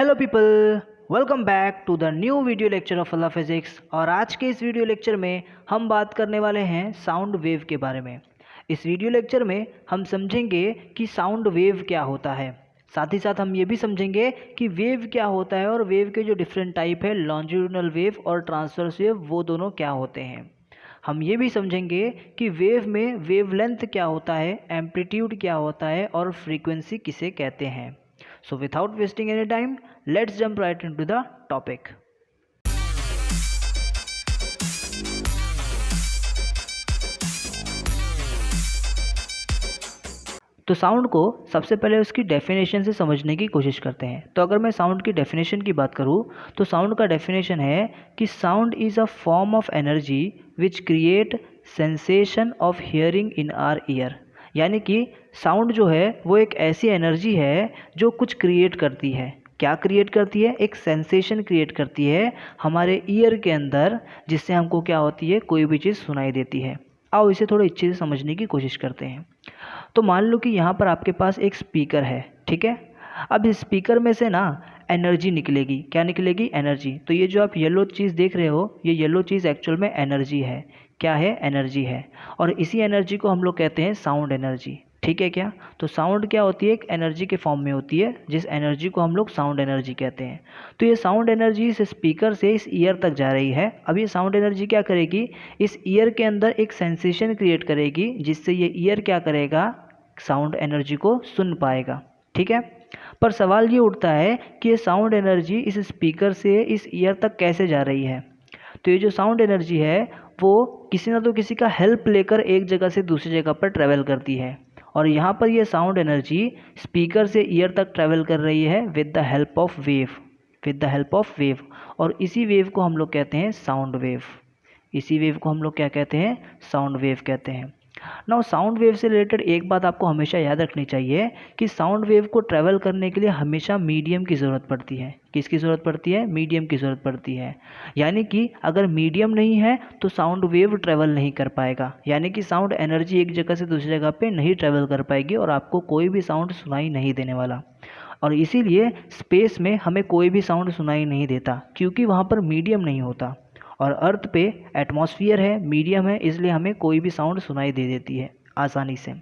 Hello people, welcome back to the new video lecture of अल्लाह physics. और आज के इस वीडियो लेक्चर में हम बात करने वाले हैं साउंड वेव के बारे में। इस वीडियो लेक्चर में हम समझेंगे कि साउंड वेव क्या होता है, साथ ही साथ हम ये भी समझेंगे कि वेव क्या होता है और वेव के जो डिफरेंट टाइप है, लॉन्जिट्यूडिनल वेव और ट्रांसवर्स वेव, वो दोनों क्या होते हैं। हम ये भी समझेंगे कि वेव में वेवलेंथ क्या होता है, एम्पलीट्यूड क्या होता है और फ्रीक्वेंसी किसे कहते हैं। So without wasting any time, let's jump right into the topic. तो साउंड को सबसे पहले उसकी डेफिनेशन से समझने की कोशिश करते हैं। तो अगर मैं साउंड की डेफिनेशन की बात करूँ तो साउंड का डेफिनेशन है कि sound is a form of energy which create sensation of hearing in our ear. यानी कि साउंड जो है वो एक ऐसी एनर्जी है जो कुछ क्रिएट करती है। क्या क्रिएट करती है? एक सेंसेशन क्रिएट करती है हमारे ईयर के अंदर, जिससे हमको क्या होती है, कोई भी चीज़ सुनाई देती है। आओ इसे थोड़ा अच्छे से समझने की कोशिश करते हैं। तो मान लो कि यहाँ पर आपके पास एक स्पीकर है, ठीक है। अब इस स्पीकर में से ना एनर्जी निकलेगी। क्या निकलेगी? एनर्जी। तो ये जो आप येलो चीज़ देख रहे हो, ये येलो चीज़ एक्चुअल में एनर्जी है। क्या है? एनर्जी है। और इसी एनर्जी को हम लोग कहते हैं साउंड एनर्जी, ठीक है क्या। तो साउंड क्या होती है? एक एनर्जी के फॉर्म में होती है, जिस एनर्जी को हम लोग साउंड एनर्जी कहते हैं। तो ये साउंड एनर्जी इस स्पीकर से इस ईयर तक जा रही है। अब ये साउंड एनर्जी क्या करेगी? इस ईयर के अंदर एक सेंसेशन क्रिएट करेगी, जिससे ये ईयर क्या करेगा? साउंड एनर्जी को सुन पाएगा, ठीक है। पर सवाल ये उठता है कि ये साउंड एनर्जी इस स्पीकर से इस ईयर तक कैसे जा रही है। तो ये जो साउंड एनर्जी है वो किसी ना तो किसी का हेल्प लेकर एक जगह से दूसरी जगह पर ट्रैवल करती है। और यहाँ पर ये साउंड एनर्जी स्पीकर से ईयर तक ट्रैवल कर रही है with the help of wave, with the help of wave. और इसी वेव को हम लोग कहते हैं साउंड वेव। इसी वेव को हम लोग क्या कहते हैं? साउंड वेव कहते हैं। नाउ साउंड वेव से रिलेटेड एक बात आपको हमेशा याद रखनी चाहिए कि साउंड वेव को ट्रैवल करने के लिए हमेशा मीडियम की ज़रूरत पड़ती है। किसकी ज़रूरत पड़ती है? मीडियम की ज़रूरत पड़ती है। यानी कि अगर मीडियम नहीं है तो साउंड वेव ट्रैवल नहीं कर पाएगा, यानी कि साउंड एनर्जी एक जगह से दूसरी जगह पे नहीं ट्रैवल कर पाएगी और आपको कोई भी साउंड सुनाई नहीं देने वाला। और इसीलिए स्पेस में हमें कोई भी साउंड सुनाई नहीं देता, क्योंकि वहाँ पर मीडियम नहीं होता। और अर्थ पे एटमॉस्फेयर है, मीडियम है, इसलिए हमें कोई भी साउंड सुनाई दे देती है आसानी से।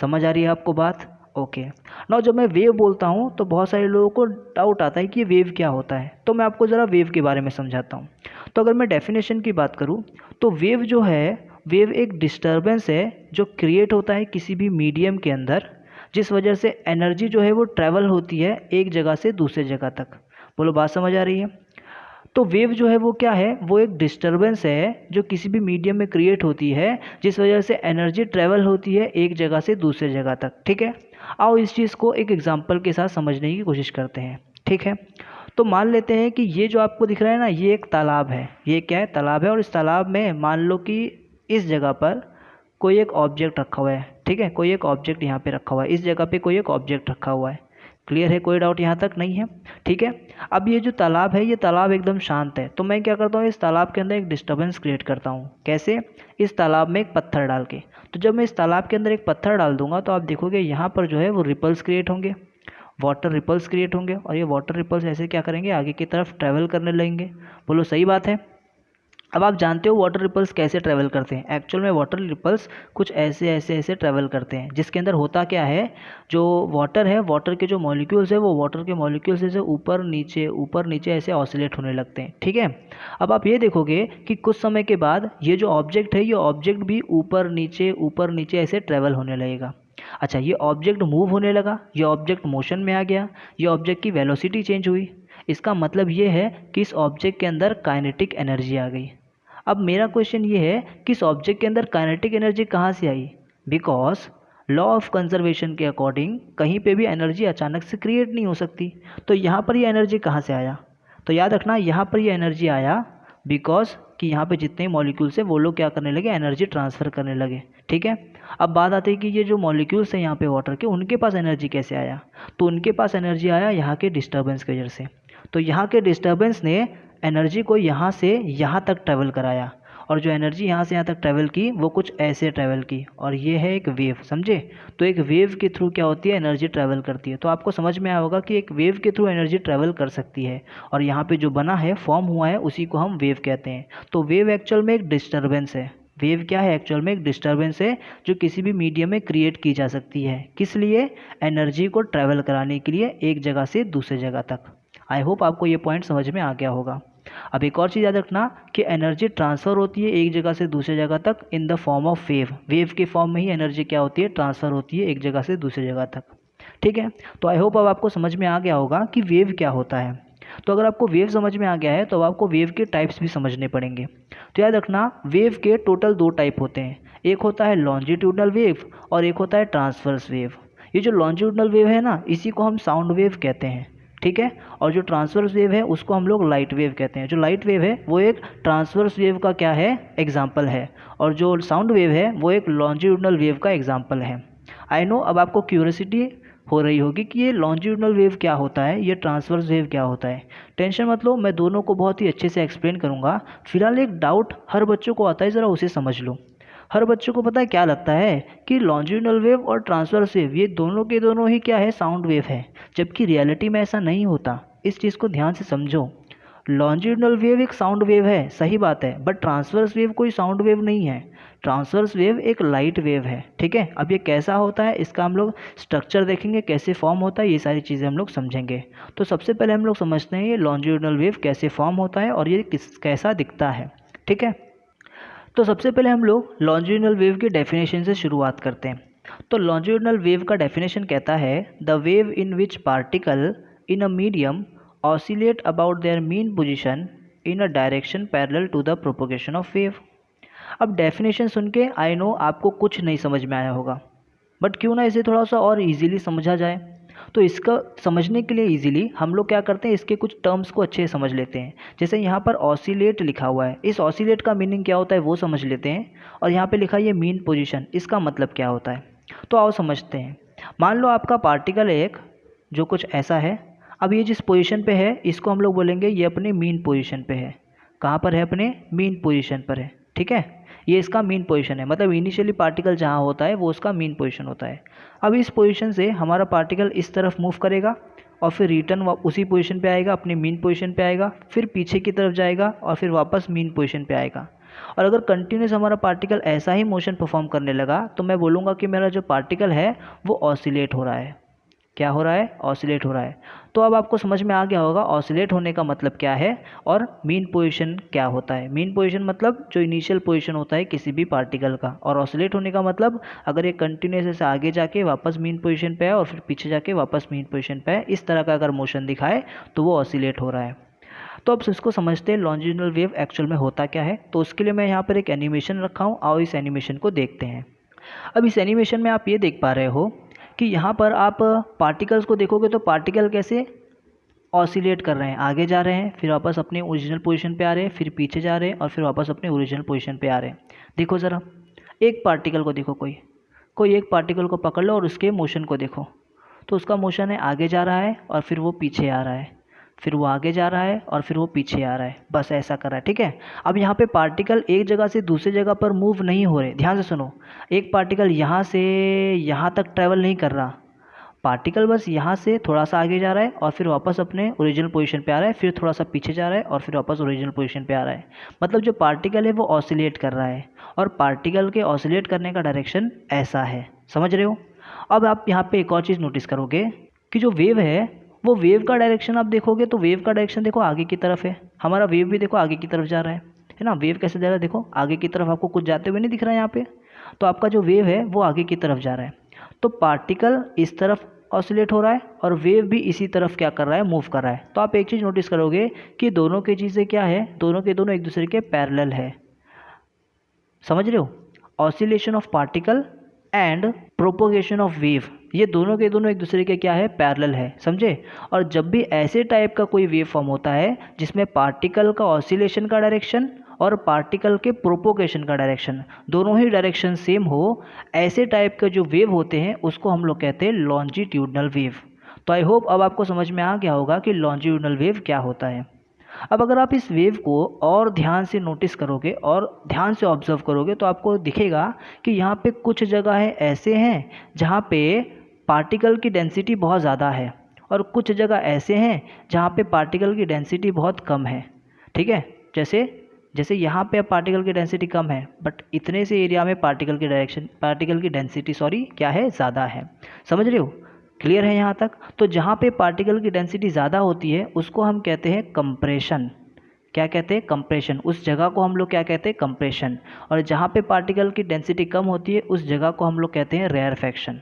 समझ आ रही है आपको बात? ओके। नाउ जब मैं वेव बोलता हूँ तो बहुत सारे लोगों को डाउट आता है कि ये वेव क्या होता है। तो मैं आपको ज़रा वेव के बारे में समझाता हूँ। तो अगर मैं डेफिनेशन की बात करूँ तो वेव जो है, वेव एक डिस्टर्बेंस है जो क्रिएट होता है किसी भी मीडियम के अंदर, जिस वजह से एनर्जी जो है वो ट्रैवल होती है एक जगह से दूसरे जगह तक। बोलो, बात समझ आ रही है? तो वेव जो है वो क्या है? वो एक डिस्टर्बेंस है जो किसी भी मीडियम में क्रिएट होती है, जिस वजह से एनर्जी ट्रैवल होती है एक जगह से दूसरे जगह तक, ठीक है। आओ इस चीज़ को एक एग्जांपल के साथ समझने की कोशिश करते हैं, ठीक है। तो मान लेते हैं कि ये जो आपको दिख रहा है ना, ये एक तालाब है। ये क्या है? तालाब है। और इस तालाब में मान लो कि इस जगह पर कोई एक ऑब्जेक्ट रखा हुआ है, ठीक है। कोई एक ऑब्जेक्ट यहाँ पे रखा हुआ है, इस जगह पे कोई एक ऑब्जेक्ट रखा हुआ है। क्लियर है? कोई डाउट यहाँ तक नहीं है? ठीक है। अब ये जो तालाब है, ये तालाब एकदम शांत है। तो मैं क्या करता हूँ, इस तालाब के अंदर एक डिस्टर्बेंस क्रिएट करता हूँ। कैसे? इस तालाब में एक पत्थर डाल के। तो जब मैं इस तालाब के अंदर एक पत्थर डाल दूंगा तो आप देखोगे यहाँ पर जो है वो रिपल्स क्रिएट होंगे, वाटर रिपल्स क्रिएट होंगे। और ये वाटर रिपल्स ऐसे क्या करेंगे? आगे की तरफ ट्रैवल करने लगेंगे। बोलो, सही बात है? अब आप जानते हो वाटर रिपल्स कैसे ट्रैवल करते हैं। एक्चुअल में वाटर रिपल्स कुछ ऐसे ऐसे ऐसे ट्रैवल करते हैं, जिसके अंदर होता क्या है, जो वाटर है, वाटर के जो मॉलिक्यूल्स है, वो वाटर के मॉलिक्यूल्स से ऊपर नीचे ऐसे ऑसिलेट होने लगते हैं, ठीक है। अब आप ये देखोगे कि कुछ समय के बाद ये जो ऑब्जेक्ट है, ये ऑब्जेक्ट भी ऊपर नीचे ऐसे ट्रैवल होने लगेगा। अच्छा, ये ऑब्जेक्ट मूव होने लगा, ये ऑब्जेक्ट मोशन में आ गया, ये ऑब्जेक्ट की वेलोसिटी चेंज हुई। इसका मतलब ये है कि इस ऑब्जेक्ट के अंदर काइनेटिक एनर्जी आ गई। अब मेरा क्वेश्चन ये है कि इस ऑब्जेक्ट के अंदर काइनेटिक एनर्जी कहाँ से आई? बिकॉज लॉ ऑफ कंजर्वेशन के अकॉर्डिंग कहीं पे भी एनर्जी अचानक से क्रिएट नहीं हो सकती। तो यहाँ पर ये एनर्जी कहाँ से आया? तो याद रखना, यहाँ पर ये एनर्जी आया बिकॉज कि यहाँ पे जितने मॉलिक्यूल्स हैं वो लोग क्या करने लगे? एनर्जी ट्रांसफ़र करने लगे, ठीक है। अब बात आती है कि ये जो मॉलिक्यूल्स हैं यहाँ पे वाटर के, उनके पास एनर्जी कैसे आया? तो उनके पास एनर्जी आया यहाँ के डिस्टर्बेंस की वजह से। तो यहाँ के डिस्टर्बेंस ने एनर्जी को यहाँ से यहाँ तक ट्रैवल कराया। और जो एनर्जी यहाँ से यहाँ तक ट्रैवल की वो कुछ ऐसे ट्रैवल की, और ये है एक वेव, समझे। तो एक वेव के थ्रू क्या होती है, एनर्जी ट्रैवल करती है। तो आपको समझ में आया होगा कि एक वेव के थ्रू एनर्जी ट्रैवल कर सकती है, और यहाँ पे जो बना है, फॉर्म हुआ है, उसी को हम वेव कहते हैं। तो वेव एक्चुअल में एक डिस्टर्बेंस है। वेव क्या है, एक्चुअल में एक डिस्टर्बेंस है जो किसी भी मीडियम में क्रिएट की जा सकती है। किस लिए, एनर्जी को ट्रैवल कराने के लिए एक जगह से दूसरे जगह तक। आई होप आपको ये पॉइंट समझ में आ गया होगा। अब एक और चीज़ याद रखना कि एनर्जी ट्रांसफ़र होती है एक जगह से दूसरे जगह तक in the form of wave. Wave के फॉर्म में ही एनर्जी क्या होती है, ट्रांसफ़र होती है एक जगह से दूसरी जगह तक। ठीक है, तो आई होप अब आपको समझ में आ गया होगा कि वेव क्या होता है। तो अगर आपको वेव समझ में आ गया है तो अब आपको वेव के टाइप्स भी समझने पड़ेंगे। तो याद रखना, वेव के टोटल 2 टाइप होते हैं। एक होता है लॉन्जिट्यूडनल वेव और एक होता है ट्रांसवर्स वेव। ये जो लॉन्जिट्यूडनल वेव है ना, इसी को हम साउंड वेव कहते हैं। ठीक है, और जो ट्रांसवर्स वेव है उसको हम लोग लाइट वेव कहते हैं। जो लाइट वेव है वो एक ट्रांसवर्स वेव का क्या है, एग्जाम्पल है, और जो साउंड वेव है वो एक लॉन्जिट्यूडनल वेव का एग्जाम्पल है। आई नो अब आपको क्यूरियोसिटी हो रही होगी कि ये लॉन्जिट्यूडनल वेव क्या होता है, ये ट्रांसवर्स वेव क्या होता है। टेंशन मत लो, मैं दोनों को बहुत ही अच्छे से एक्सप्लेन करूँगा। फिलहाल एक डाउट हर बच्चों को आता है, ज़रा उसे समझ लो। हर बच्चों को पता है क्या लगता है कि लॉन्जिट्यूडनल वेव और ट्रांसवर्स वेव ये दोनों के दोनों ही क्या है, साउंड वेव है, जबकि रियलिटी में ऐसा नहीं होता। इस चीज़ को ध्यान से समझो। लॉन्जिट्यूडनल वेव एक साउंड वेव है, सही बात है, बट ट्रांसवर्स वेव कोई साउंड वेव नहीं है। ट्रांसवर्स वेव एक लाइट वेव है। ठीक है, अब ये कैसा होता है, इसका हम लोग स्ट्रक्चर देखेंगे, कैसे फॉर्म होता है, ये सारी चीज़ें हम लोग समझेंगे। तो सबसे पहले हम लोग समझते हैं ये लॉन्जिट्यूडनल वेव कैसे फॉर्म होता है और ये कैसा दिखता है। ठीक है, तो सबसे पहले हम लोग लॉन्जिट्यूडनल वेव की डेफिनेशन से शुरुआत करते हैं। तो लॉन्जिट्यूडनल वेव का डेफिनेशन कहता है the wave in which particle in a medium oscillate about their mean position in a direction parallel to the propagation of wave. अब डेफिनेशन सुन के आई नो आपको कुछ नहीं समझ में आया होगा, बट क्यों ना इसे थोड़ा सा और इजीली समझा जाए। तो इसका समझने के लिए इजीली हम लोग क्या करते हैं, इसके कुछ टर्म्स को अच्छे से समझ लेते हैं। जैसे यहाँ पर ऑसिलेट लिखा हुआ है, इस ऑसिलेट का मीनिंग क्या होता है वो समझ लेते हैं। और यहाँ पे लिखा है ये मीन पोजीशन, इसका मतलब क्या होता है। तो आओ समझते हैं। मान लो आपका पार्टिकल है एक, जो कुछ ऐसा है। अब ये जिस पोजीशन पे है इसको हम लोग बोलेंगे ये अपने मीन पोजीशन पे है। कहाँ पर है, अपने मीन पोजीशन पर है। ठीक है, ये इसका मीन पोजीशन है, मतलब इनिशियली पार्टिकल जहाँ होता है वो उसका मीन पोजीशन होता है। अब इस पोजीशन से हमारा पार्टिकल इस तरफ मूव करेगा और फिर रिटर्न उसी पोजीशन पे आएगा, अपने मीन पोजीशन पे आएगा, फिर पीछे की तरफ जाएगा और फिर वापस मीन पोजीशन पे आएगा। और अगर कंटिन्यूस हमारा पार्टिकल ऐसा ही मोशन परफॉर्म करने लगा तो मैं बोलूँगा कि मेरा जो पार्टिकल है वो ऑसिलेट हो रहा है। क्या हो रहा है, ऑसिलेट हो रहा है। तो अब आपको समझ में आ गया होगा ऑसिलेट होने का मतलब क्या है और मीन पोजीशन क्या होता है। मीन पोजीशन मतलब जो इनिशियल पोजीशन होता है किसी भी पार्टिकल का, और ऑसिलेट होने का मतलब अगर ये कंटिन्यूस से आगे जाके वापस मीन पोजीशन पे है और फिर पीछे जाके वापस मीन पोजीशन पे है, इस तरह का अगर मोशन दिखाए तो वो ऑसिलेट हो रहा है। तो अब इसको समझते हैं लॉन्जिट्यूडनल वेव एक्चुअल में होता क्या है। तो उसके लिए मैं यहाँ पर एक एनिमेशन रखा हूँ, आओ इस एनिमेशन को देखते हैं। अब इस एनिमेशन में आप ये देख पा रहे हो कि यहाँ पर आप पार्टिकल्स को देखोगे तो पार्टिकल कैसे ऑसिलेट कर रहे हैं, आगे जा रहे हैं, फिर वापस अपने ओरिजिनल पोजीशन पे आ रहे हैं, फिर पीछे जा रहे हैं और फिर वापस अपने ओरिजिनल पोजीशन पे आ रहे हैं। देखो ज़रा, एक पार्टिकल को देखो, कोई एक पार्टिकल को पकड़ लो और उसके मोशन को देखो। तो उसका मोशन है आगे जा रहा है और फिर वो पीछे आ रहा है, फिर वो आगे जा रहा है और फिर वो पीछे आ रहा है, बस ऐसा कर रहा है। ठीक है, अब यहाँ पे पार्टिकल एक जगह से दूसरी जगह पर मूव नहीं हो रहे। ध्यान से सुनो, एक पार्टिकल यहाँ से यहाँ तक ट्रैवल नहीं कर रहा, पार्टिकल बस यहाँ से थोड़ा सा आगे जा रहा है और फिर वापस अपने ओरिजिनल पोजीशन पे आ रहा है, फिर थोड़ा सा पीछे जा रहा है और फिर वापस ओरिजिनल पोजीशन पे आ रहा है। मतलब जो पार्टिकल है वो ऑसिलेट कर रहा है, और पार्टिकल के ऑसिलेट करने का डायरेक्शन ऐसा है, समझ रहे हो। अब आप यहाँ पे एक और चीज़ नोटिस करोगे कि जो वेव है वो वेव का डायरेक्शन आप देखोगे तो वेव का डायरेक्शन देखो आगे की तरफ है। हमारा वेव भी देखो आगे की तरफ जा रहा है ना। वेव कैसे जा रहा है, देखो आगे की तरफ, आपको कुछ जाते हुए नहीं दिख रहा है यहाँ पे। तो आपका जो वेव है वो आगे की तरफ जा रहा है। तो पार्टिकल इस तरफ ऑसिलेट हो रहा है और वेव भी इसी तरफ क्या कर रहा है, मूव कर रहा है। तो आप एक चीज़ नोटिस करोगे कि दोनों की चीज़ें क्या है, दोनों के दोनों एक दूसरे के पैरेलल है। समझ रहे हो, oscillation of particle and propagation of wave, ये दोनों के दोनों एक दूसरे के क्या है, पैरेलल है, समझे। और जब भी ऐसे टाइप का कोई वेव फॉर्म होता है जिसमें पार्टिकल का ऑसिलेशन का डायरेक्शन और पार्टिकल के प्रोपोगेशन का डायरेक्शन दोनों ही डायरेक्शन सेम हो, ऐसे टाइप के जो वेव होते हैं उसको हम लोग कहते हैं लॉन्जिट्यूडनल वेव। तो आई होप अब आपको समझ में आ गया होगा कि लॉन्जिट्यूडनल वेव क्या होता है। अब अगर आप इस वेव को और ध्यान से नोटिस करोगे और ध्यान से ऑब्जर्व करोगे तो आपको दिखेगा कि यहाँ पे कुछ जगह ऐसे हैं जहाँ पे पार्टिकल की डेंसिटी बहुत ज़्यादा है और कुछ जगह ऐसे हैं जहाँ पे पार्टिकल की डेंसिटी बहुत कम है। ठीक है, जैसे जैसे यहाँ पे अब पार्टिकल की डेंसिटी कम है बट इतने से एरिया में पार्टिकल की डेंसिटी क्या है, ज़्यादा है। समझ रहे हो? क्लियर है यहाँ तक? तो जहाँ पे पार्टिकल की डेंसिटी ज़्यादा होती है उसको हम कहते हैं कंप्रेशन। क्या कहते हैं? कंप्रेशन। उस जगह को हम लोग क्या कहते हैं? कंप्रेशन। और जहाँ पे पार्टिकल की डेंसिटी कम होती है उस जगह को हम लोग कहते हैं रेयरफेक्शन।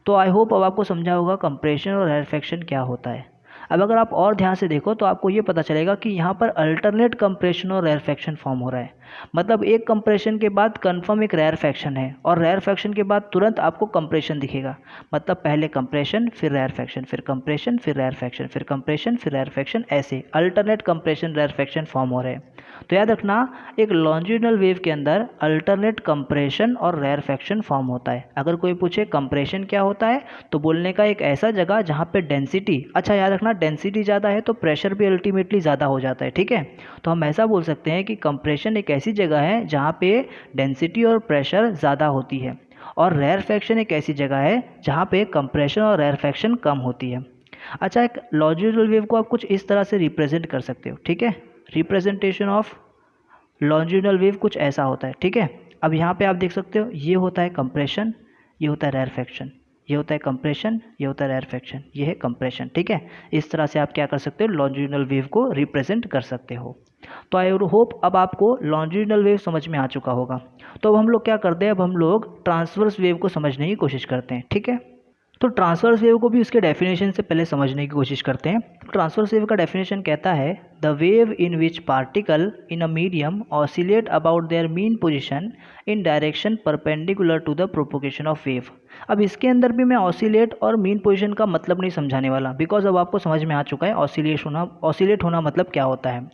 तो आई होप अब आपको समझा होगा कंप्रेशन और रेयरफेक्शन क्या होता है। अब अगर आप और ध्यान से देखो तो आपको ये पता चलेगा कि यहाँ पर अल्टरनेट कंप्रेशन और रेयरफेक्शन फॉर्म हो रहा है। मतलब एक कंप्रेशन के बाद कन्फर्म एक रेयरफेक्शन है और रेयरफेक्शन के बाद तुरंत आपको कंप्रेशन दिखेगा। मतलब पहले कंप्रेशन फिर रेयरफेक्शन फिर कंप्रेशन फिर रेयरफेक्शन फिर कंप्रेशन फिर रेयरफेक्शन, ऐसे अल्टरनेट कंप्रेशन रेयरफेक्शन फॉर्म हो रहे हैं। तो याद रखना, एक लॉन्जिट्यूडिनल वेव के अंदर अल्टरनेट कंप्रेशन और रेयरफेक्शन फॉर्म होता है। अगर कोई पूछे कंप्रेशन क्या होता है तो बोलने का एक ऐसा जगह जहाँ पे डेंसिटी, अच्छा याद रखना, डेंसिटी ज़्यादा है तो प्रेशर भी अल्टीमेटली ज़्यादा हो जाता है। ठीक है, तो हम ऐसा बोल सकते हैं कि कंप्रेशन एक ऐसी जगह है जहाँ पे डेंसिटी और प्रेशर ज़्यादा होती है और रेयरफेक्शन एक ऐसी जगह है जहाँ पे कंप्रेशन और रेयरफेक्शन कम होती है। अच्छा, एक लॉन्जिट्यूडिनल वेव को आप कुछ इस तरह से रिप्रेजेंट कर सकते हो। ठीक है, रिप्रेजेंटेशन ऑफ लॉन्जिट्यूडिनल वेव कुछ ऐसा होता है। ठीक है, अब यहाँ पे आप देख सकते हो ये होता है कंप्रेशन, ये होता है रेयरफेक्शन, ये होता है कंप्रेशन, ये होता है रेयरफेक्शन, ये है कंप्रेशन। ठीक है, इस तरह से आप क्या कर सकते हो, लॉन्जिट्यूडिनल वेव को रिप्रेजेंट कर सकते हो। तो आई होप अब आपको लॉन्जिट्यूडिनल वेव समझ में आ चुका होगा। तो अब हम लोग क्या करते हैं, अब हम लोग ट्रांसवर्स वेव को समझने की कोशिश करते हैं। ठीक है, तो ट्रांसवर्स वेव को भी उसके डेफिनेशन से पहले समझने की कोशिश करते हैं। ट्रांसवर्स वेव का डेफिनेशन कहता है the wave in which particle in a medium oscillate about their mean position in direction perpendicular to the propagation of wave. अब इसके अंदर भी मैं ऑसिलेट और मीन पोजीशन का मतलब नहीं समझाने वाला, बिकॉज अब आपको समझ में आ चुका है ऑसिलेट होना मतलब क्या होता है।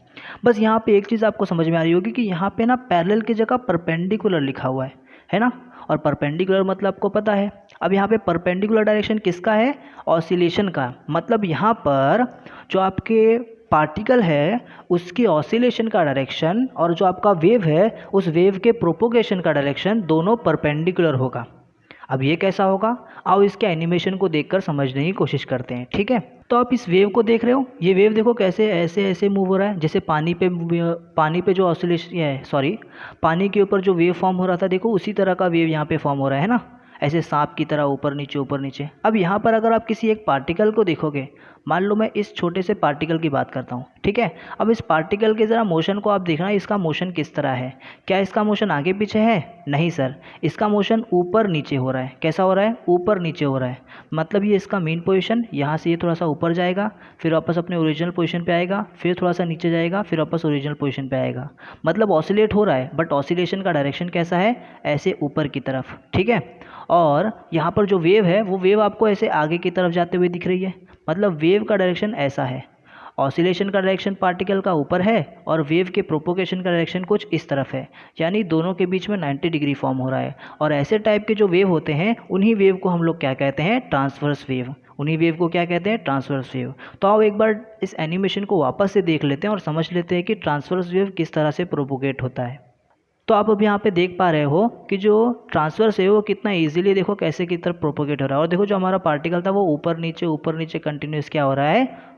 बस यहाँ पे एक चीज़ आपको समझ में आ रही होगी कि यहाँ पे ना पैरेलल की जगह परपेंडिकुलर लिखा हुआ है ना, और परपेंडिकुलर मतलब आपको पता है। अब यहाँ पे परपेंडिकुलर डायरेक्शन किसका है, ऑसिलेशन का। मतलब यहाँ पर जो आपके पार्टिकल है उसकी ऑसिलेशन का डायरेक्शन और जो आपका वेव है उस वेव के प्रोपोगेशन का डायरेक्शन दोनों परपेंडिकुलर होगा। अब ये कैसा होगा, आओ इसके एनिमेशन को देखकर समझने की कोशिश करते हैं। ठीक है, तो आप इस वेव को देख रहे हो, ये वेव देखो कैसे ऐसे ऐसे मूव हो रहा है, जैसे पानी पे जो ऑसिलेशन है, सॉरी, पानी के ऊपर जो वेव फॉर्म हो रहा था, देखो उसी तरह का वेव यहाँ पे फॉर्म हो रहा है ना, ऐसे सांप की तरह ऊपर नीचे ऊपर नीचे। अब यहाँ पर अगर आप किसी एक पार्टिकल को देखोगे, मान लो मैं इस छोटे से पार्टिकल की बात करता हूँ। ठीक है, अब इस पार्टिकल के ज़रा मोशन को आप देखना, इसका मोशन किस तरह है। क्या इसका मोशन आगे पीछे है? नहीं सर, इसका मोशन ऊपर नीचे हो रहा है। कैसा हो रहा है? ऊपर नीचे हो रहा है। मतलब ये इसका मेन पोजीशन, यहाँ से ये थोड़ा सा ऊपर जाएगा, फिर वापस अपने ओरिजिनल पोजीशन पे आएगा, फिर थोड़ा सा नीचे जाएगा, फिर वापस ओरिजिनल पोजीशन पे आएगा। मतलब ऑसिलेट हो रहा है, बट ऑसिलेशन का डायरेक्शन कैसा है, ऐसे ऊपर की तरफ। ठीक है, और यहाँ पर जो वेव है वो वेव आपको ऐसे आगे की तरफ जाते हुए दिख रही है। मतलब वेव का डायरेक्शन ऐसा है, ऑसिलेशन का डायरेक्शन पार्टिकल का ऊपर है और वेव के प्रोपोगेशन का डायरेक्शन कुछ इस तरफ है, यानी दोनों के बीच में 90 डिग्री फॉर्म हो रहा है। और ऐसे टाइप के जो वेव होते हैं उन्हीं वेव को हम लोग क्या कहते हैं, ट्रांसवर्स वेव। उन्हीं वेव को क्या कहते हैं, ट्रांसवर्स वेव। तो आओ एक बार इस एनिमेशन को वापस से देख लेते हैं और समझ लेते हैं कि ट्रांसवर्स वेव किस तरह से प्रोपोगेट होता है। तो आप अब यहाँ पे देख पा रहे हो कि जो ट्रांसवर्स है वो कितना इजीली देखो कैसे की तरफ प्रोपोगेट हो रहा है। और देखो जो हमारा पार्टिकल था वो ऊपर नीचे कंटिन्यूस क्या हो रहा है,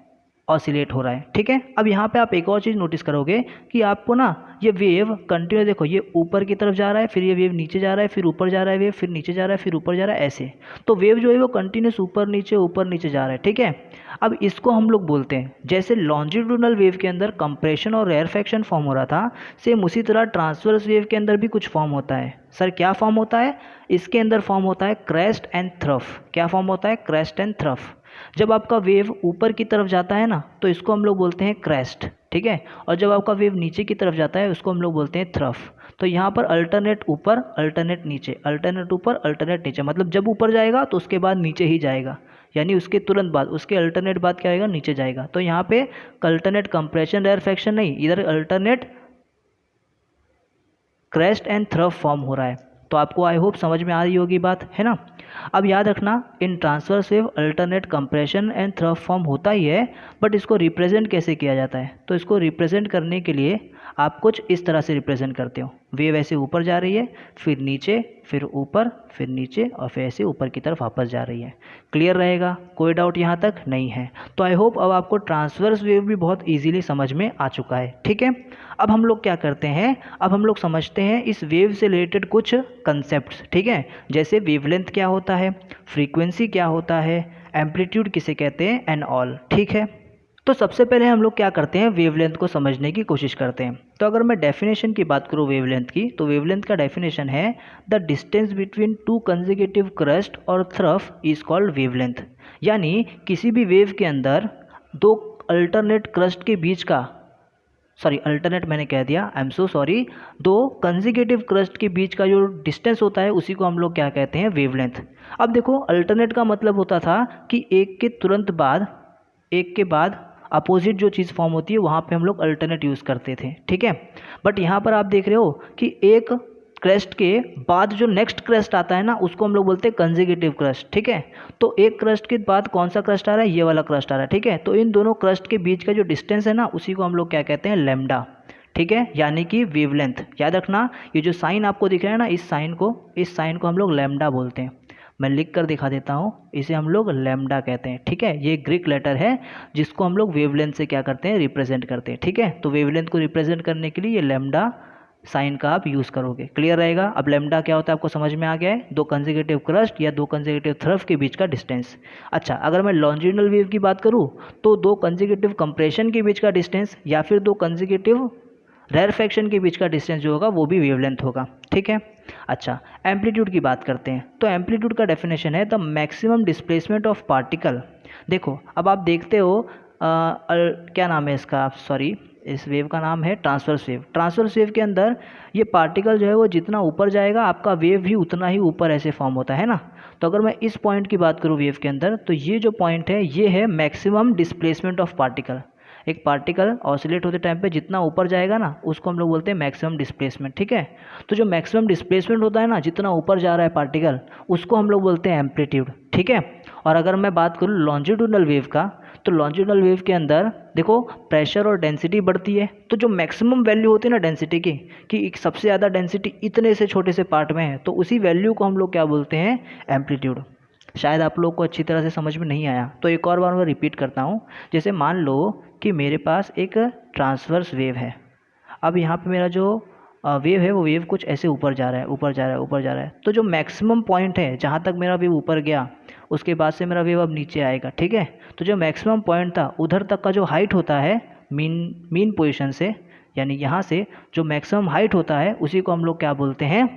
ऑसिलेट हो रहा है। ठीक है, अब यहाँ पे आप एक और चीज़ नोटिस करोगे कि आपको ना ये वेव कंटिन्यू, देखो ये ऊपर की तरफ जा रहा है, फिर ये वेव नीचे जा रहा है, फिर ऊपर जा रहा है वेव, फिर नीचे जा रहा है, फिर ऊपर जा रहा है, ऐसे। तो वेव जो है वो कंटिन्यूस ऊपर नीचे जा रहा है। ठीक है, अब इसको हम लोग बोलते हैं, जैसे लॉन्जिट्यूडिनल वेव के अंदर कंप्रेशन और रेयरफेक्शन फॉर्म हो रहा था, सेम उसी तरह ट्रांसवर्स वेव के अंदर भी कुछ फॉर्म होता है। सर क्या फॉर्म होता है? इसके अंदर फॉर्म होता है क्रेस्ट एंड थ्रफ। क्या फॉर्म होता है? Crest and trough. जब आपका वेव ऊपर की तरफ जाता है ना तो इसको हम लोग बोलते हैं क्रेस्ट। ठीक है, और जब आपका वेव नीचे की तरफ जाता है उसको हम लोग बोलते हैं थ्रफ। तो यहाँ पर अल्टरनेट ऊपर अल्टरनेट नीचे, अल्टरनेट ऊपर अल्टरनेट नीचे, मतलब जब ऊपर जाएगा तो उसके बाद नीचे ही जाएगा, यानी उसके तुरंत बाद, उसके अल्टरनेट बाद क्या आएगा, नीचे जाएगा। तो यहाँ पे अल्टरनेट कंप्रेशन रेयरफेक्शन नहीं, इधर alternate crest and trough form हो रहा है। तो आपको आई होप समझ में आ रही होगी बात, है ना। अब याद रखना, in transverse wave alternate compression and trough form होता ही है, बट इसको रिप्रेजेंट कैसे किया जाता है, तो इसको रिप्रेजेंट करने के लिए आप कुछ इस तरह से रिप्रेजेंट करते हो। वेव ऐसे ऊपर जा रही है, फिर नीचे, फिर ऊपर, फिर नीचे, और फिर ऐसे ऊपर की तरफ वापस जा रही है। क्लियर रहेगा, कोई डाउट यहाँ तक नहीं है। तो आई होप अब आपको ट्रांसवर्स वेव भी बहुत ईजिली समझ में आ चुका है, ठीक है। अब हम लोग क्या करते हैं, अब हम लोग समझते हैं इस वेव से रिलेटेड कुछ कंसेप्ट्स, ठीक है। जैसे वेवलेंथ क्या होता है, फ्रीक्वेंसी क्या होता है, एम्पलीट्यूड किसे कहते हैं, एंड ऑल, ठीक है। तो सबसे पहले हम लोग क्या करते हैं, वेवलेंथ को समझने की कोशिश करते हैं। तो अगर मैं डेफिनेशन की बात करूँ वेवलेंथ की, तो वेवलेंथ का डेफिनेशन है the distance between two consecutive crust और थ्रफ इज कॉल्ड वेवलेंथ। यानी किसी भी वेव के अंदर दो अल्टरनेट क्रस्ट के बीच का, सॉरी अल्टरनेट मैंने कह दिया, आई एम सो सॉरी, दो कंसेक्यूटिव क्रस्ट के बीच का जो डिस्टेंस होता है उसी को हम लोग क्या कहते हैं, वेवलेंथ। अब देखो, अल्टरनेट का मतलब होता था कि एक के तुरंत बाद, एक के बाद अपोजिट जो चीज़ फॉर्म होती है वहाँ पे हम लोग अल्टरनेट यूज़ करते थे, ठीक है। बट यहाँ पर आप देख रहे हो कि एक क्रेस्ट के बाद जो नेक्स्ट क्रेस्ट आता है ना, उसको हम लोग बोलते हैं कंसेक्यूटिव क्रस्ट, ठीक है। तो एक क्रस्ट के बाद कौन सा क्रस्ट आ रहा है, ये वाला क्रस्ट आ रहा है, ठीक है। तो इन दोनों क्रस्ट के बीच का जो डिस्टेंस है ना, उसी को हम लोग क्या कहते हैं, लैम्डा, ठीक है, यानी कि वेवलेंथ। याद रखना, ये जो साइन आपको दिख रहा है ना, इस साइन को हम लोग लैम्डा बोलते हैं। मैं लिख कर दिखा देता हूँ, इसे हम लोग लैम्डा कहते हैं, ठीक है। ये ग्रीक लेटर है जिसको हम लोग वेवलेंथ से क्या करते हैं, रिप्रेजेंट करते हैं, ठीक है। तो वेवलेंथ को रिप्रेजेंट करने के लिए ये लैम्डा साइन का आप यूज़ करोगे। क्लियर रहेगा। अब लैम्डा क्या होता है आपको समझ में आ गया है, दो कंसेक्यूटिव क्रस्ट या दो कंसेक्यूटिव थ्रफ के बीच का डिस्टेंस। अच्छा, अगर मैं लॉन्जिट्यूडिनल वेव की बात करूँ तो दो कंसेक्यूटिव कंप्रेशन के बीच का डिस्टेंस या फिर दो कंसेक्यूटिव रेरफैक्शन के बीच का डिस्टेंस जो होगा वो भी वेवलेंथ होगा, ठीक है। अच्छा, एम्पलीट्यूड की बात करते हैं। तो एम्पलीट्यूड का डेफिनेशन है the maximum displacement of particle. देखो, अब आप देखते हो क्या नाम है इसका, सॉरी, इस वेव का नाम है ट्रांसवर्स वेव। ट्रांसवर्स वेव के अंदर ये पार्टिकल जो है वो जितना ऊपर जाएगा आपका वेव भी उतना ही ऊपर ऐसे फॉर्म होता है ना। तो अगर मैं इस पॉइंट की बात करूँ वेव के अंदर, तो ये जो पॉइंट है ये है मैक्सिमम डिस्प्लेसमेंट ऑफ पार्टिकल। एक पार्टिकल ऑसिलेट होते टाइम पे जितना ऊपर जाएगा ना, उसको हम लोग बोलते हैं मैक्सिमम डिस्प्लेसमेंट, ठीक है। तो जो मैक्सिमम डिस्प्लेसमेंट होता है ना, जितना ऊपर जा रहा है पार्टिकल, उसको हम लोग बोलते हैं एम्पलीट्यूड, ठीक है। और अगर मैं बात करूँ लॉन्जिट्यूडिनल वेव का, तो लॉन्जिट्यूडिनल वेव के अंदर देखो प्रेशर और डेंसिटी बढ़ती है, तो जो मैक्सिमम वैल्यू होती है ना डेंसिटी की, कि एक सबसे ज़्यादा डेंसिटी इतने से छोटे से पार्ट में है, तो उसी वैल्यू को हम लोग क्या बोलते हैं, एम्पलीट्यूड। शायद आप लोग को अच्छी तरह से समझ में नहीं आया, तो एक और बार मैं रिपीट करता हूँ। जैसे मान लो कि मेरे पास एक ट्रांसवर्स वेव है। अब यहाँ पे मेरा जो वेव है वो वेव कुछ ऐसे ऊपर जा रहा है, ऊपर जा रहा है, ऊपर जा रहा है। तो जो मैक्सिमम पॉइंट है जहाँ तक मेरा वेव ऊपर गया, उसके बाद से मेरा वेव अब नीचे आएगा, ठीक है। तो जो मैक्सिमम पॉइंट था उधर तक का जो हाइट होता है मीन पोजीशन से, यानी यहाँ से जो मैक्सिमम हाइट होता है उसी को हम लोग क्या बोलते हैं,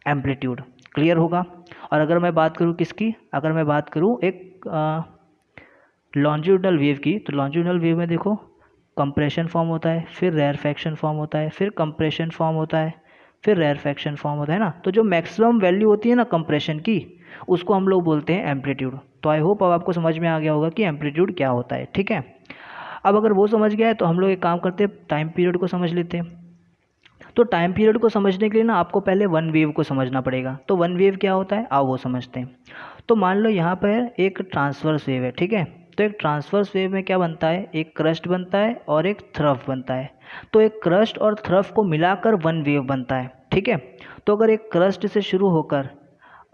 एम्पलीट्यूड। क्लियर होगा। और अगर मैं बात करूँ किसकी, अगर मैं बात करूँ एक लॉन्जिट्यूडिनल वेव की, तो लॉन्जिट्यूडिनल वेव में देखो कंप्रेशन फॉर्म होता है, फिर रेरफैक्शन फॉर्म होता है, फिर कंप्रेशन फॉर्म होता है, फिर रेरफैक्शन फॉर्म होता है ना। तो जो मैक्सिमम वैल्यू होती है ना कंप्रेशन की, उसको हम लोग बोलते हैं एम्पलीट्यूड। तो आई होप अब आपको समझ में आ गया होगा कि एम्पलीट्यूड क्या होता है, ठीक है। अब अगर वो समझ गया है तो हम लोग एक काम करते हैं, टाइम पीरियड को समझ लेते हैं। तो टाइम पीरियड को समझने के लिए ना आपको पहले वन वेव को समझना पड़ेगा। तो वन वेव क्या होता है, आओ वो समझते हैं। तो मान लो यहाँ पर एक ट्रांसवर्स वेव है, ठीक है। तो एक ट्रांसवर्स वेव में क्या बनता है, एक क्रस्ट बनता है और एक थ्रफ बनता है। तो एक क्रस्ट और थ्रफ को मिलाकर वन वेव बनता है, ठीक है। तो अगर एक क्रस्ट से शुरू होकर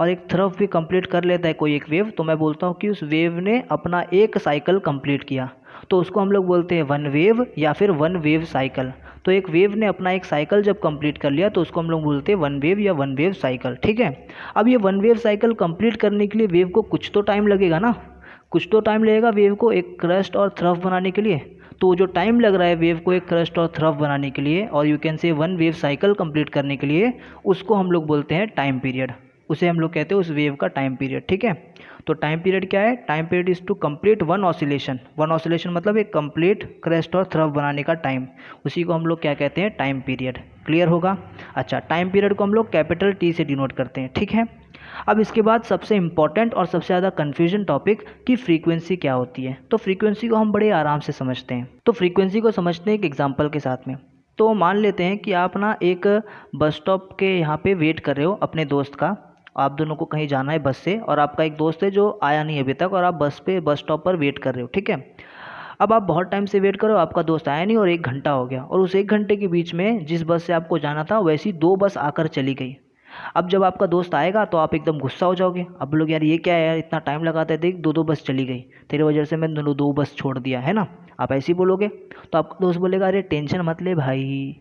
और एक थ्रफ भी कंप्लीट कर लेता है कोई एक वेव, तो मैं बोलता हूँ कि उस वेव ने अपना एक साइकिल कंप्लीट किया, तो उसको हम लोग बोलते हैं वन वेव या फिर वन वेव साइकिल। तो एक वेव ने अपना एक साइकिल जब कंप्लीट कर लिया तो उसको हम लोग बोलते हैं वन वेव या वन वेव साइकिल, ठीक है। अब ये वन वेव साइकिल कंप्लीट करने के लिए वेव को कुछ तो टाइम लगेगा ना, कुछ तो टाइम लगेगा वेव को एक क्रस्ट और थ्रफ बनाने के लिए। तो जो टाइम लग रहा है वेव को एक क्रस्ट और थ्रफ बनाने के लिए, और you can say one wave cycle complete करने के लिए, उसको हम लोग बोलते हैं टाइम पीरियड। उसे हम लोग कहते हैं उस वेव का टाइम पीरियड, ठीक है। तो टाइम पीरियड क्या है, time period is to complete one oscillation. One oscillation मतलब एक कंप्लीट क्रेस्ट और थ्रफ बनाने का टाइम, उसी को हम लोग क्या कहते हैं, टाइम पीरियड। क्लियर होगा। अच्छा, टाइम पीरियड को हम लोग कैपिटल टी से डिनोट करते हैं, ठीक है। अब इसके बाद सबसे इंपॉर्टेंट और सबसे ज़्यादा कन्फ्यूजन टॉपिक कि फ्रीक्वेंसी क्या होती है। तो फ्रीक्वेंसी को हम बड़े आराम से समझते हैं। तो फ्रीक्वेंसी को समझते हैं एक एग्जाम्पल के साथ में। तो मान लेते हैं कि आप ना एक बस स्टॉप के यहाँ पे वेट कर रहे हो अपने दोस्त का। आप दोनों को कहीं जाना है बस से, और आपका एक दोस्त है जो आया नहीं अभी तक, और आप बस स्टॉप पर वेट कर रहे हो, ठीक है। अब आप बहुत टाइम से वेट करो, आपका दोस्त आया नहीं और 1 घंटा हो गया, और उस 1 घंटे के बीच में जिस बस से आपको जाना था वैसी 2 बस आकर चली गई। अब जब आपका दोस्त आएगा तो आप एकदम गुस्सा हो जाओगे। अब लोग यार ये क्या है यार, इतना टाइम लगाता है, देख 2-2 बस चली गई, तेरे वजह से मैं दोनों 2 बस छोड़ दिया है ना। आप ऐसे ही बोलोगे। तो आपका दोस्त बोलेगा अरे टेंशन मत ले भाई,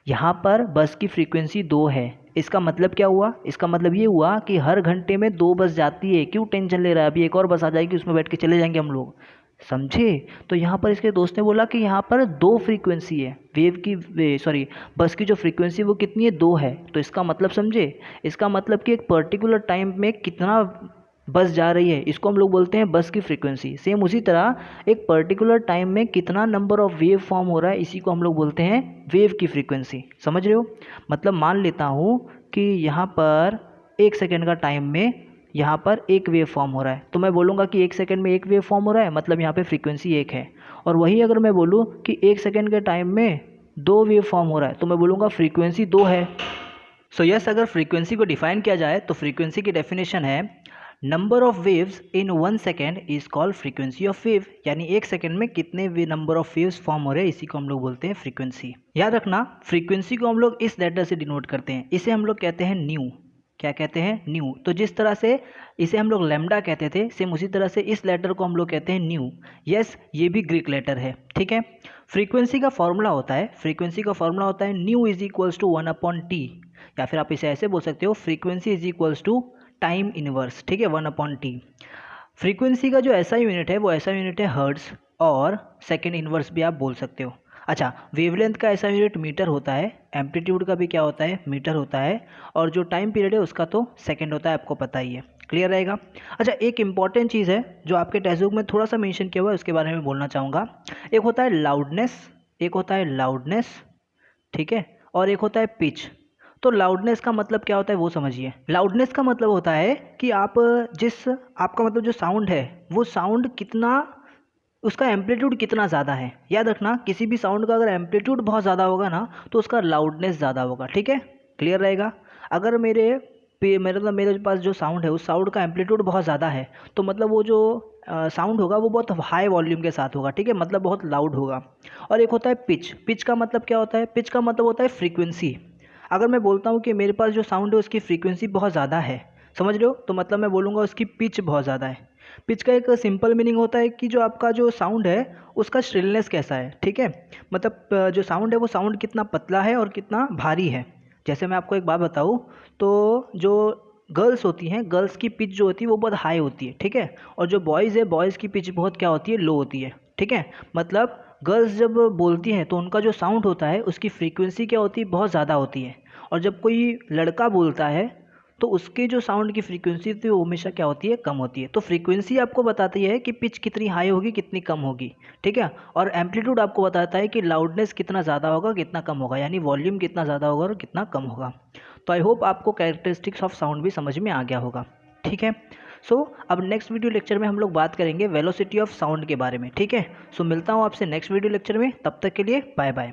यहाँ पर बस की फ्रीक्वेंसी 2 है। इसका मतलब क्या हुआ? इसका मतलब ये हुआ कि हर घंटे में 2 बस जाती है, क्यों टेंशन ले रहा है, अभी एक और बस आ जाएगी, उसमें बैठ के चले जाएंगे हम लोग, समझे। तो यहाँ पर इसके दोस्त ने बोला कि यहाँ पर 2 फ्रीक्वेंसी है वेव की, सॉरी बस की जो फ्रीक्वेंसी वो कितनी है, 2 है। तो इसका मतलब समझे, इसका मतलब कि एक पर्टिकुलर टाइम में कितना बस जा रही है, इसको हम लोग बोलते हैं बस की फ्रीक्वेंसी। सेम उसी तरह एक पर्टिकुलर टाइम में कितना नंबर ऑफ वेव फॉर्म हो रहा है, इसी को हम लोग बोलते हैं वेव की फ्रीक्वेंसी। समझ रहे हो? मतलब मान लेता हूँ कि यहाँ पर 1 सेकेंड का टाइम में यहाँ पर एक वेव फॉर्म हो रहा है, तो मैं बोलूँगा कि 1 सेकेंड में एक वेव फॉर्म हो रहा है, मतलब यहाँ पे फ्रीक्वेंसी 1 है। और वही अगर मैं बोलूँ कि 1 सेकेंड के टाइम में 2 वेव फॉर्म हो रहा है, तो मैं बोलूँगा फ्रीक्वेंसी 2 है। सो यस, अगर फ्रीक्वेंसी को डिफाइन किया जाए तो फ्रीक्वेंसी की डेफिनेशन है number of waves in 1 second is called frequency of wave. यानी 1 सेकेंड में कितने नंबर ऑफ वेव्स फॉर्म हो रहे हैं, इसी को हम लोग बोलते हैं फ्रीक्वेंसी। याद रखना, फ्रीक्वेंसी को हम लोग इस लेटर से डिनोट करते हैं, इसे हम लोग कहते हैं न्यू। क्या कहते हैं? न्यू। तो जिस तरह से इसे हम लोग लैम्डा कहते थे, सेम उसी तरह से इस लेटर को हम लोग कहते हैं न्यू। यस, ये भी ग्रीक लेटर है, ठीक है। फ्रीक्वेंसी का फॉर्मूला होता है, फ्रीक्वेंसी का फॉर्मूला होता है new is equals to 1/t, या फिर आप इसे ऐसे बोल सकते हो frequency is equals to time inverse, ठीक है, 1/t। फ्रीक्वेंसी का जो ऐसा यूनिट है वो ऐसा यूनिट है हर्ट्ज, और सेकेंड इनवर्स भी आप बोल सकते हो। अच्छा, वेवलेंथ का ऐसा यूनिट मीटर होता है, एम्पलीट्यूड का भी क्या होता है, मीटर होता है, और जो टाइम पीरियड है उसका तो सेकंड होता है, आपको पता ही है। क्लियर रहेगा? अच्छा, एक इंपॉर्टेंट चीज़ है जो आपके टेक्स्ट बुक में थोड़ा सा मेंशन किया हुआ है, उसके बारे में बोलना चाहूँगा। एक होता है लाउडनेस, एक होता है लाउडनेस, ठीक है, और एक होता है पिच। तो लाउडनेस का मतलब क्या होता है वो समझिए। लाउडनेस का मतलब होता है कि आप जिस आपका मतलब जो साउंड है वो साउंड कितना, उसका एम्पलीट्यूड कितना ज़्यादा है। याद रखना, किसी भी साउंड का अगर एम्पलीट्यूड बहुत ज़्यादा होगा ना तो उसका लाउडनेस ज़्यादा होगा, ठीक है। क्लियर रहेगा? अगर मेरे पास जो साउंड है उस साउंड का एम्पलीट्यूड बहुत ज़्यादा है, तो मतलब वो जो साउंड होगा वो बहुत हाई वॉल्यूम के साथ होगा, ठीक है, मतलब बहुत लाउड होगा। और एक होता है पिच। पिच का मतलब क्या होता है? पिच का मतलब होता है फ्रीक्वेंसी। अगर मैं बोलता हूँ कि मेरे पास जो साउंड है उसकी फ्रीक्वेंसी बहुत ज़्यादा है, समझ रहे हो, तो मतलब मैं बोलूँगा उसकी पिच बहुत ज़्यादा है। पिच का एक सिंपल मीनिंग होता है कि जो आपका जो साउंड है उसका श्रिलनेस कैसा है, ठीक है। मतलब जो साउंड है वो साउंड कितना पतला है और कितना भारी है। जैसे मैं आपको एक बात बताऊँ, तो जो गर्ल्स होती हैं, गर्ल्स की पिच जो होती है वो बहुत हाई होती है, ठीक है, और जो बॉयज़ है, बॉयज़ की पिच बहुत क्या होती है, लो होती है, ठीक है। मतलब गर्ल्स जब बोलती हैं तो उनका जो साउंड होता है उसकी फ्रीक्वेंसी क्या होती है, बहुत ज़्यादा होती है। और जब कोई लड़का बोलता है तो उसके जो साउंड की फ्रीक्वेंसी होती है वो हमेशा क्या होती है, कम होती है। तो फ्रीक्वेंसी आपको बताती है कि पिच कितनी हाई होगी, कितनी कम होगी, ठीक है। और एम्पलीट्यूड आपको बताता है कि लाउडनेस कितना ज़्यादा होगा, कितना कम होगा, यानी वॉल्यूम कितना ज़्यादा होगा और कितना कम होगा। तो आई होप आपको कैरेक्टरिस्टिक्स ऑफ साउंड भी समझ में आ गया होगा, ठीक है। सो अब नेक्स्ट वीडियो लेक्चर में हम लोग बात करेंगे वेलोसिटी ऑफ साउंड के बारे में, ठीक है। सो मिलता हूँ आपसे नेक्स्ट वीडियो लेक्चर में, तब तक के लिए बाय बाय।